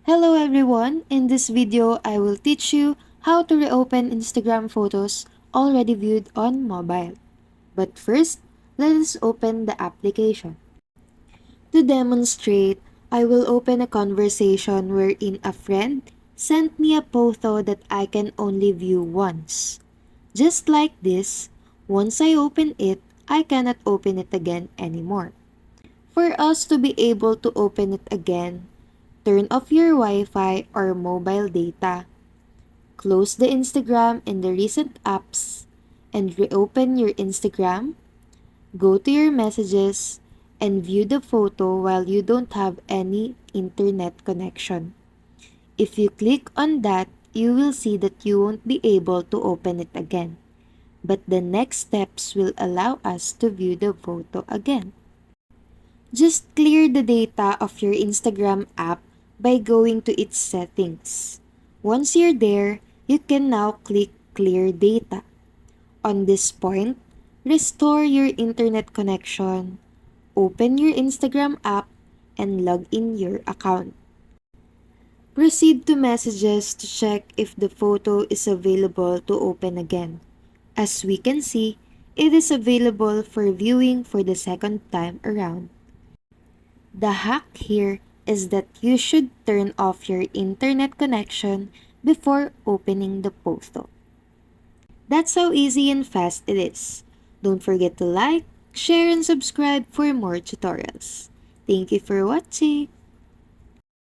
Hello everyone! In this video, I will teach you how to reopen Instagram photos already viewed on mobile. But first, let us open the application. To demonstrate, I will open a conversation wherein a friend sent me a photo that I can only view once. Just like this, once I open it, I cannot open it again anymore. For us to be able to open it again, turn off your Wi-Fi or mobile data. Close the Instagram and the recent apps and reopen your Instagram. Go to your messages and view the photo while you don't have any internet connection. If you click on that, you will see that you won't be able to open it again. But the next steps will allow us to view the photo again. Just clear the data of your Instagram app by going to its settings. Once you're there, you can now click Clear Data. On this point, restore your internet connection, open your Instagram app, and log in your account. Proceed to Messages to check if the photo is available to open again. As we can see, it is available for viewing for the second time around. The hack here is that you should turn off your internet connection before opening the photo. That's how easy and fast it is. Don't forget to like, share, and subscribe for more tutorials. Thank you for watching.